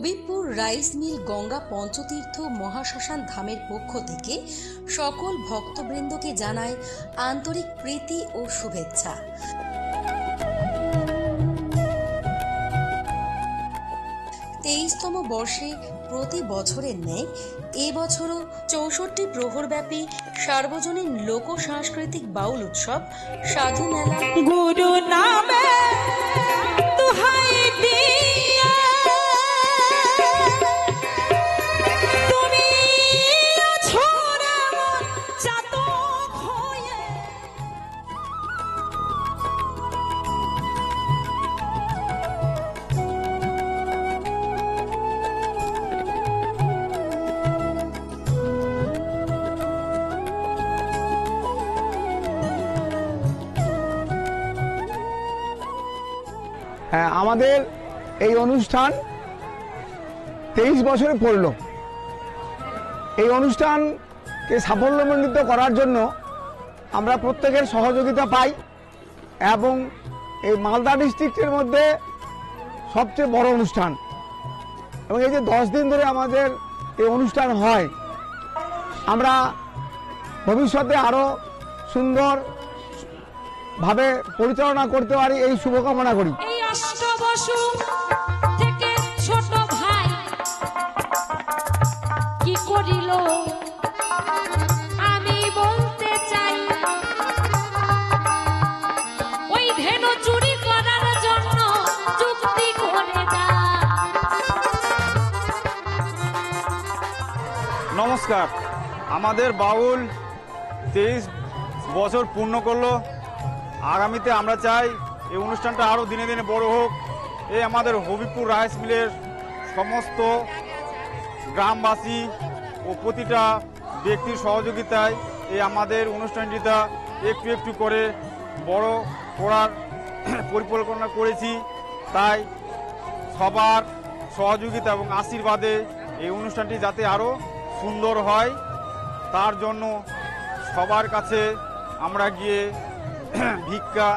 Habibpur rice mill Ganga পঞ্চতীর্থ মহাশ্মশান ধামের পক্ষ থেকে সকল ভক্তবৃন্দকে জানায় আন্তরিক প্রীতি ও শুভেচ্ছা। তেইশতম বর্ষে প্রতি বছরের ন্যায় এবছরও ৬৪ প্রহরব্যাপী সার্বজনীন লোক সাংস্কৃতিক বাউল উৎসব সাধু মেলা গুরু নামে দোহাই দিয়া তুমি আছো রে মন চাতক হয়ে। হ্যাঁ, আমাদের এই অনুষ্ঠান 23 বছরে পড়ল। এই অনুষ্ঠানকে সাফল্যমণ্ডিত করার জন্য আমরা প্রত্যেকের সহযোগিতা পাই এবং এই মালদা ডিস্ট্রিক্টের মধ্যে সবচেয়ে বড় অনুষ্ঠান এবং এই যে 10 দিন ধরে আমাদের এই অনুষ্ঠান হয়, আমরা ভবিষ্যতে আরও সুন্দরভাবে পরিচালনা করতে পারি এই শুভকামনা করি। অষ্টবসু থেকে ছোট ভাই কি করিল আমি বলতে চাই, ওই ধেনু চুরি করার জন্য যুক্তি করে না। নমস্কার, আমাদের বাউল 23 বছর পূর্ণ করলো। আগামীতে আমরা চাই এই অনুষ্ঠানটা আরও দিনে দিনে বড় হোক। এই আমাদের হবিবপুর রাইস মিলের সমস্ত গ্রামবাসী ও প্রতিটা ব্যক্তির সহযোগিতায় এই আমাদের অনুষ্ঠানটিটা একটু একটু করে বড় করার পরিকল্পনা করেছি। তাই সবার সহযোগিতা এবং আশীর্বাদে এই অনুষ্ঠানটি যাতে আরও সুন্দর হয় তার জন্য সবার কাছে আমরা গিয়ে ভিক্ষা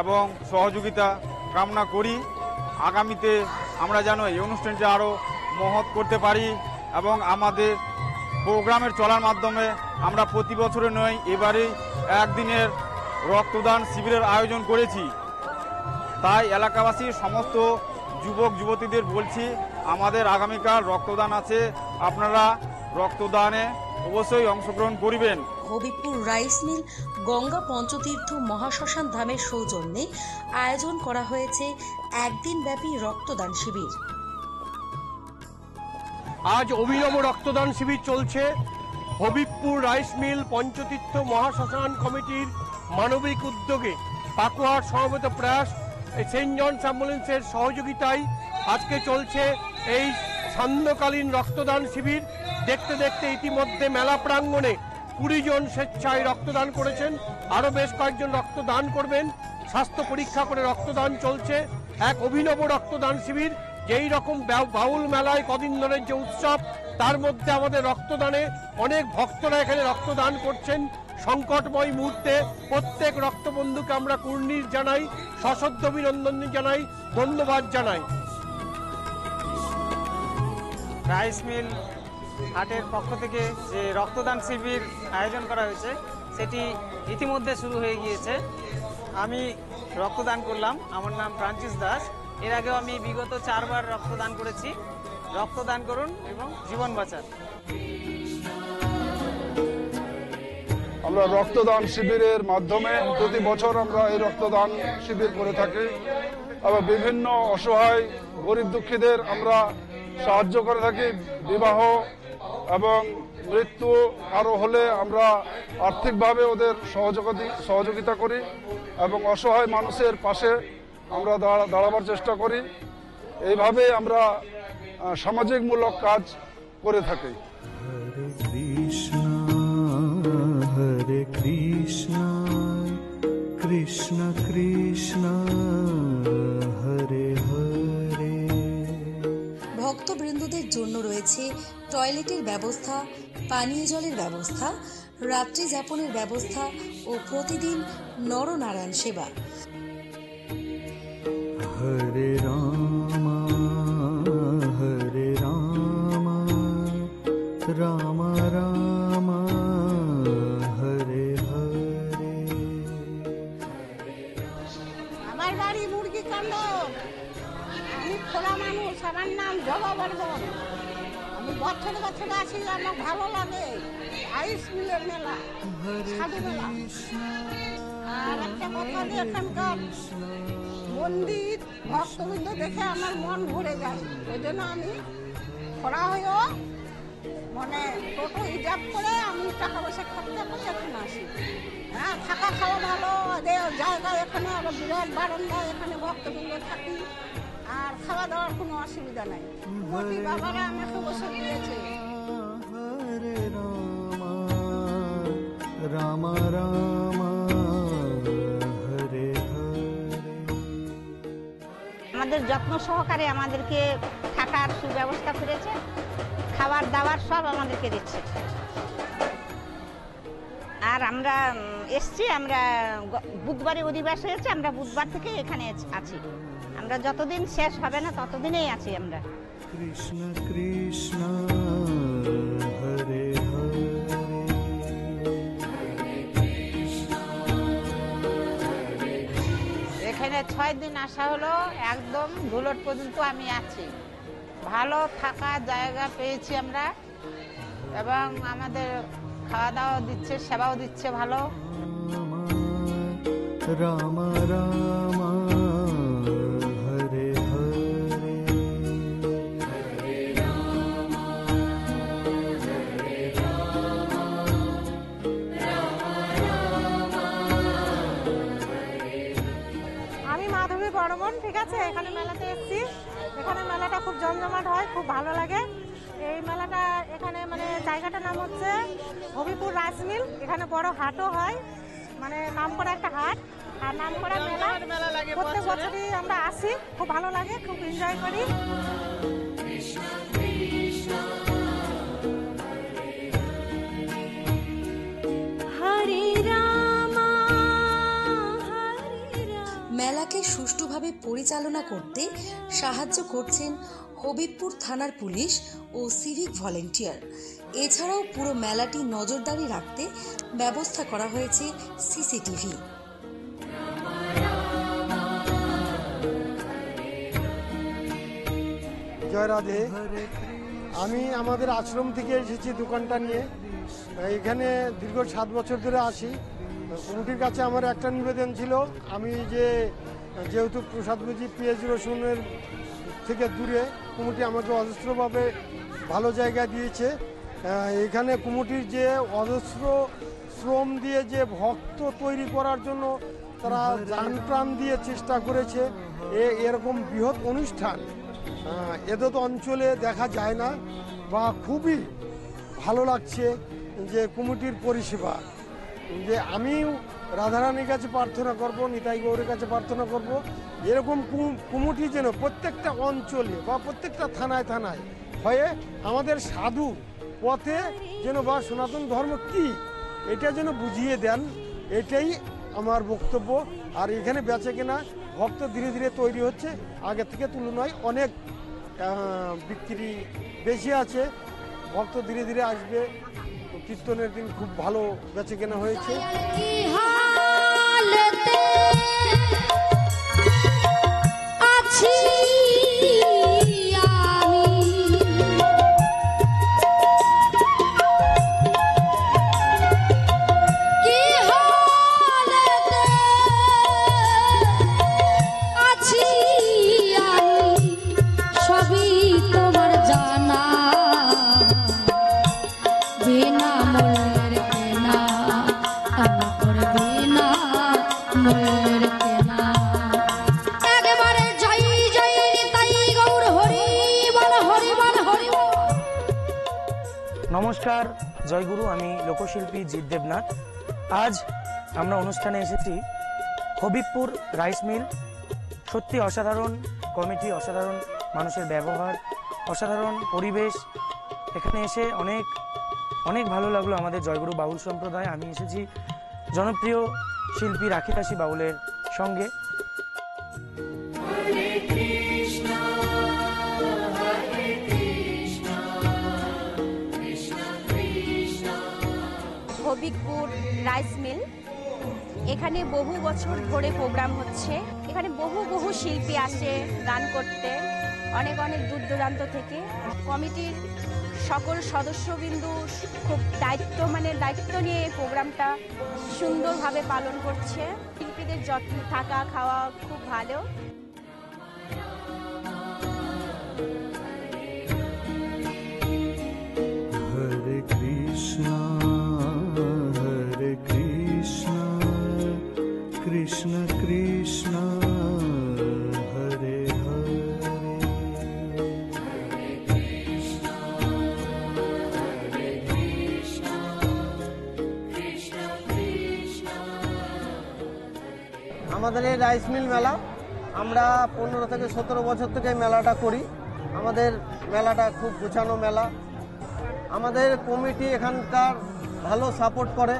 এবং সহযোগিতা কামনা করি। আগামীতে আমরা যেন এই অনুষ্ঠানটি আরও মহৎ করতে পারি এবং আমাদের প্রোগ্রামের চলার মাধ্যমে আমরা প্রতি বছরে নয় এবারেই একদিনের রক্তদান শিবিরের আয়োজন করেছি। তাই এলাকাবাসীর সমস্ত যুবক যুবতীদের বলছি, আমাদের আগামীকাল রক্তদান আছে, আপনারা রক্তদানে অবশ্যই অংশগ্রহণ করিবেন। হবিবপুর রাইস মিল গঙ্গা পঞ্চতীর্থ মহাশ্মশান ধামের সৌজন্যে আয়োজন করা হয়েছে একদিন ব্যাপী রক্তদান শিবির। আজ অভিনব রক্তদান শিবির চলছে হবিবপুর রাইস মিল পঞ্চতীর্থ মহাশ্মশান কমিটির মানবিক উদ্যোগে পাকুয়ার সমবেত প্রয়াস সেন্ট জনস অ্যাম্বুলেন্সের সহযোগিতায় আজকে চলছে এই সান্ধ্যকালীন রক্তদান শিবির। দেখতে দেখতে ইতিমধ্যে মেলা প্রাঙ্গণে 20 জন স্বেচ্ছায় রক্তদান করেছেন, আরও বেশ কয়েকজন রক্তদান করবেন। স্বাস্থ্য পরীক্ষা করে রক্তদান চলছে, এক অভিনব রক্তদান শিবির। যেই রকম বাউল মেলায় কদিন ধরে যে উৎসব, তার মধ্যে আমাদের রক্তদানে অনেক ভক্তরা এখানে রক্তদান করছেন। সংকটময় মুহূর্তে প্রত্যেক রক্তবন্ধুকে আমরা কুর্নিশ জানাই, সশ্রদ্ধ অভিনন্দন জানাই, ধন্যবাদ জানাই। রাইস মিল হাটের পক্ষ থেকে যে রক্তদান শিবির আয়োজন করা হয়েছে সেটি ইতিমধ্যে শুরু হয়ে গিয়েছে। আমি রক্তদান করলাম, আমার নাম ফ্রান্সিস দাস। এর আগেও আমি বিগত 4 বার রক্তদান করেছি। রক্তদান করুন এবং জীবন বাঁচান। আমরা রক্তদান শিবিরের মাধ্যমে প্রতি বছর আমরা এই রক্তদান শিবির করে থাকি এবং বিভিন্ন অসহায় গরিব দুঃখীদের আমরা সাহায্য করে থাকি। বিবাহ এবং মৃত্যু আরও হলে আমরা আর্থিকভাবে ওদের সহযোগিতা করি এবং অসহায় মানুষের পাশে আমরা দাঁড়াবার চেষ্টা করি। এইভাবে আমরা সামাজিকমূলক কাজ করে থাকি। হরে কৃষ্ণ কৃষ্ণ কৃষ্ণ হরে হরে। ভক্তবৃন্দদের জন্য রয়েছে টয়লেটের ব্যবস্থা, পানীয় জলের ব্যবস্থা, রাত্রি যাপনের ব্যবস্থা ও প্রতিদিন নরনারায়ণ সেবা। হরে রাম হরে আমার নাম জবা বর্মন। আমি বছরে বছরে আসি, আমার ভালো লাগে। রাইস মিলের মেলা, সাধু মেলা। আর একটা কথা, এখানকার মন্দির ভক্তবৃন্দ দেখে আমার মন ভরে যায়। ওই জন্য আমি খরা হয়েও মানে টোটো রিজার্ভ করে আমি টাকা পয়সা খরচা করে এখানে আসি। হ্যাঁ, থাকা খাওয়া ভালো, জায়গা এখানে আবার বিরাট বারান্দা, এখানে ভক্তবৃন্দ থাকি। আর খাওয়া দাওয়ার কোনো অসুবিধা নাই। মোটি বাবারা আমাকে বসে দিয়েছে। হরে রাম রাম হরে হরে। আমাদের যত্ন সহকারে আমাদেরকে থাকার সুব্যবস্থা করেছে, খাবার দাবার সব আমাদেরকে দিচ্ছে। আর আমরা এসছি, আমরা বুধবারে অধিবাস হয়েছে, আমরা বুধবার থেকে এখানে আছি। আমরা যতদিন শেষ হবে না ততদিনেই আছি আমরা। কৃষ্ণ কৃষ্ণ হরে হরে। এখানে 6 দিন আসা হলো, একদম ধুলট পর্যন্ত আমি আছি। ভালো থাকার জায়গা পেয়েছি আমরা, এবং আমাদের খাওয়া দাওয়া দিচ্ছে, সেবাও দিচ্ছে ভালো। রাম রাম হরে হরে। আমি মাধবী বর্মন, ঠিক আছে। এখানে মেলাতে এসেছি। এখানে মেলাটা খুব জমজমাট হয়, খুব ভালো লাগে। এই মেলাটা এখানে মানে জায়গাটার নাম হচ্ছে হবিপুর রাইস মিল। এখানে বড় হাটও হয়, মানে নাম করা একটা হাট আর নাম করা মেলা। প্রত্যেক বছরই আমরা আসি, খুব ভালো লাগে, খুব এনজয় করি। মেলাকে সুষ্ঠুভাবে পরিচালনা করতে সাহায্য করছেন হবিবপুর থানার পুলিশ ও সিভিক ভলেন্টিয়ার। এছাড়াও পুরো মেলাটি নজরদারি রাখতে ব্যবস্থা করা হয়েছে সিসিটিভি। জয় রাধে। আমি আমাদের আশ্রম থেকে এসেছি দোকানটা নিয়ে। এখানে দীর্ঘ 7 বছর ধরে আসি। কমিটির কাছে আমার একটা নিবেদন ছিল, আমি যেহেতু প্রসাদ বুঝি পেঁয়াজ রসুনের থেকে দূরে, কমিটি আমাকে অজস্রভাবে ভালো জায়গা দিয়েছে। এখানে কমিটির যে অজস্র শ্রম দিয়ে যে ভক্ত তৈরি করার জন্য তারা জান প্রাণ দিয়ে চেষ্টা করেছে, এরকম বৃহৎ অনুষ্ঠান এত অঞ্চলে দেখা যায় না, বা খুবই ভালো লাগছে যে কমিটির পরিষেবা। যে আমি রাধারানীর কাছে প্রার্থনা করব, নিতাই গৌরের কাছে প্রার্থনা করব, এরকম কমিটি যেন প্রত্যেকটা অঞ্চলে বা প্রত্যেকটা থানায় থানায় হয়ে আমাদের সাধু পথে যেন বা সনাতন ধর্ম কি এটা যেন বুঝিয়ে দেন, এটাই আমার বক্তব্য। আর এখানে বেচে কেনা ভক্ত ধীরে ধীরে তৈরি হচ্ছে, আগের থেকে তুলনায় অনেক বিক্রি বেশি আছে, ভক্ত ধীরে ধীরে আসবে। কীর্তনের দিন খুব ভালো বেচে কেনা হয়েছে। নমস্কার, জয়গুরু। আমি লোকশিল্পী জিৎ দেবনাথ। আজ আমরা অনুষ্ঠানে এসেছি হবিবপুর রাইস মিল। সত্যি অসাধারণ কমিটি, অসাধারণ মানুষের ব্যবহার, অসাধারণ পরিবেশ। এখানে এসে অনেক অনেক ভালো লাগলো আমাদের জয়গুরু বাউল সম্প্রদায়। আমি এসেছি জনপ্রিয় শিল্পী রাখি দাসী বাউলের সঙ্গে। হবিবপুর রাইস মিল, এখানে বহু বছর ধরে প্রোগ্রাম হচ্ছে। এখানে বহু শিল্পী আসে গান করতে, অনেক অনেক দূর দূরান্ত থেকে। কমিটির সকল সদস্যবিন্দু খুব দায়িত্ব নিয়ে এই প্রোগ্রামটা সুন্দরভাবে পালন করছে। শিল্পীদের যত্ন থাকা খাওয়া খুব ভালো। हरे कृष्णा कृष्ण कृष्ण हरे हरे আমাদের এই রাইস মিল মেলা আমরা 15 থেকে 17 বছর থেকে মেলাটা করি। আমাদের মেলাটা খুব গুছানো মেলা। আমাদের কমিটি এখানকার ভালো সাপোর্ট করে,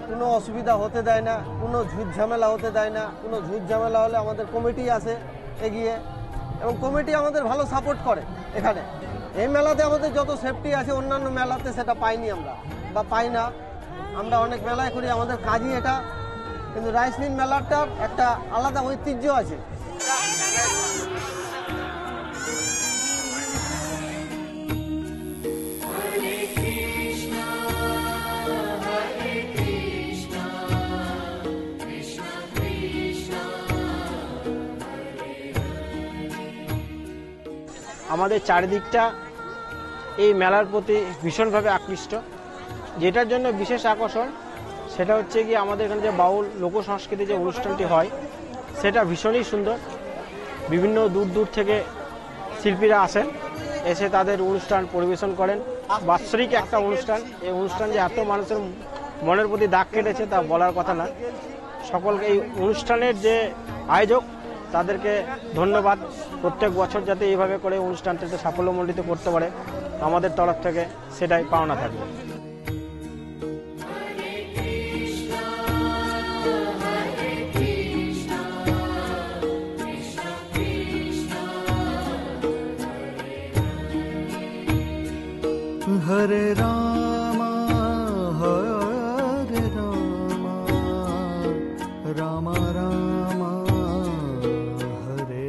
কোনো অসুবিধা হতে দেয় না, কোনো ঝুট ঝামেলা হতে দেয় না। কোনো ঝুট ঝামেলা হলে আমাদের কমিটি আসে এগিয়ে, এবং কমিটি আমাদের ভালো সাপোর্ট করে। এখানে এই মেলাতে আমাদের যত সেফটি আছে অন্যান্য মেলাতে সেটা পাইনি আমরা, বা পাই না। আমরা অনেক মেলায় করি, আমাদের কাজই এটা, কিন্তু রাইস মিল মেলাটার একটা আলাদা ঐতিহ্য আছে। আমাদের চারিদিকটা এই মেলার প্রতি ভীষণভাবে আকৃষ্ট। যেটার জন্য বিশেষ আকর্ষণ সেটা হচ্ছে কি আমাদের এখানে যে বাউল লোক সংস্কৃতি যে অনুষ্ঠানটি হয় সেটা ভীষণই সুন্দর। বিভিন্ন দূর দূর থেকে শিল্পীরা আসেন, এসে তাদের অনুষ্ঠান পরিবেশন করেন। বাৎসরিক একটা অনুষ্ঠান, এই অনুষ্ঠান যে এত মানুষের মনের প্রতি দাগ কেটেছে তা বলার কথা না। সকলকে এই অনুষ্ঠানের যে আয়োজক তাদেরকে ধন্যবাদ। প্রত্যেক বছর যাতে এইভাবে করে অনুষ্ঠানটাতে সাফল্যমণ্ডিত করতে পারে আমাদের তরফ থেকে সেটাই পাওনা থাকবে। हरे रामा हरे रामा रामा रामा हरे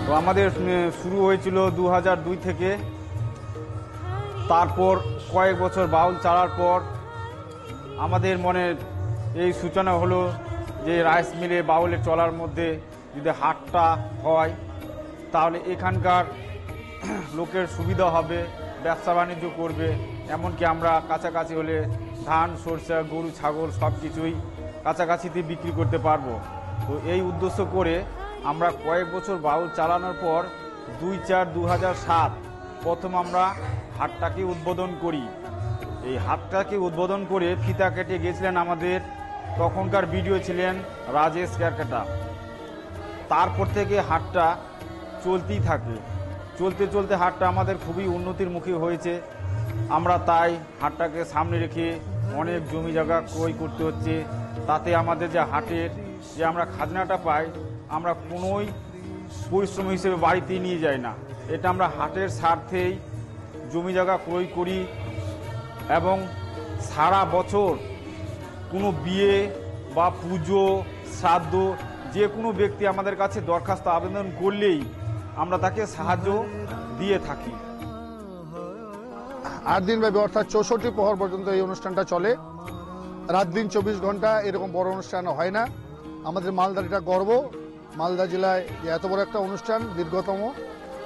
তো আমাদের শুরু হয়েছিল 2002 থেকে। তারপর কয়েক বছর বাউল চালার পর আমাদের মনে এই সূচনা হলো যে রাইস মিলে বাউলের চলার মধ্যে যদি হাটটা হয় তাহলে এখানকার লোকের সুবিধা হবে, ব্যবসা বাণিজ্য করবে। এমনকি আমরা কাছাকাছি হলে ধান সরষা গরু ছাগল সব কিছুই কাছাকাছিতে বিক্রি করতে পারবো। তো এই উদ্দেশ্য করে আমরা কয়েক বছর বাউল চালানোর পর 2/4/2007 প্রথম আমরা হাটটাকে উদ্বোধন করি। এই হাটটাকে উদ্বোধন করে ফিতা কেটে গেছিলেন আমাদের তখনকার ভিডিও ছিলেন রাজেশ ক্যারকেটা। তারপর থেকে হাটটা চলতেই থাকে, চলতে চলতে হাটটা আমাদের খুবই উন্নতির মুখী হয়েছে। আমরা তাই হাটটাকে সামনে রেখে অনেক জমি জায়গা ক্রয় করতে হচ্ছে। তাতে আমাদের যে হাটের যে আমরা খাজনাটা পাই আমরা কোনোই পরিশ্রম হিসেবে বাড়িতে নিয়ে যাই না। এটা আমরা হাটের স্বার্থেই জমি জায়গা ক্রয় করি, এবং সারা বছর কোনো বিয়ে বা পুজো শ্রাদ্ধ যে কোনো ব্যক্তি আমাদের কাছে দরখাস্ত আবেদন করলেই আমরা তাকে সাহায্য দিয়ে থাকি। 8 দিন ব্যাপী অর্থাৎ 64 প্রহর পর্যন্ত এই অনুষ্ঠানটা চলে। রাত দিন 24 ঘন্টা এরকম বড় অনুষ্ঠান হয় না। আমাদের মালদার এটা গর্ব, মালদা জেলায় যে এত বড় একটা অনুষ্ঠান দীর্ঘতম।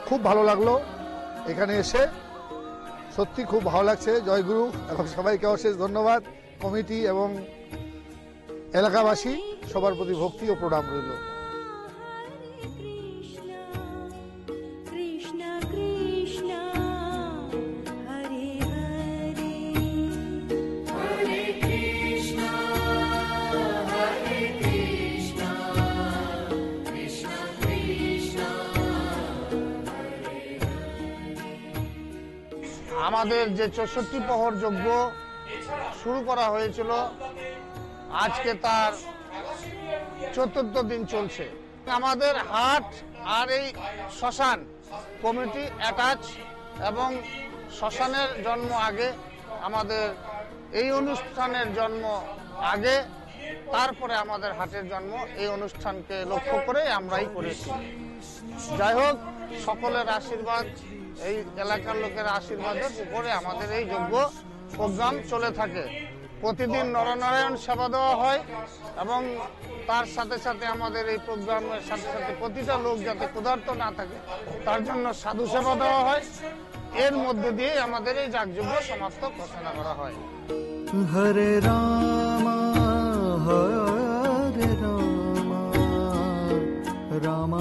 খুব ভালো লাগলো এখানে এসে, সত্যি খুব ভালো লাগছে। জয়গুরু এবং সবাইকে অশেষ ধন্যবাদ। কমিটি এবং এলাকাবাসী সবার প্রতি ভক্তি ও প্রণাম রইল। আমাদের যে 64 প্রহর যজ্ঞ শুরু করা হয়েছিল আজকে তার ৪র্থ দিন চলছে। আমাদের হাট আর এই শ্মশান কমিটি অ্যাটাচ, এবং শ্মশানের জন্ম আগে আমাদের এই অনুষ্ঠানের জন্ম আগে, তারপরে আমাদের হাটের জন্ম। এই অনুষ্ঠানকে লক্ষ্য করে আমরাই করেছি। যাই হোক, সকলের আশীর্বাদ, এই এলাকার লোকের আশীর্বাদের উপরে আমাদের এই যজ্ঞ প্রোগ্রাম চলে থাকে। প্রতিদিন নরনারায়ণ সেবা দেওয়া হয় এবং তার সাথে সাথে আমাদের এই প্রোগ্রামের সাথে সাথে প্রতিটা লোক যাতে ক্ষুধার্ত না থাকে তার জন্য সাধু সেবা দেওয়া হয়। এর মধ্যে দিয়ে আমাদের এই যাগযজ্ঞ সমাপ্ত ঘোষণা করা হয়। হরে রাম হরে রাম রাম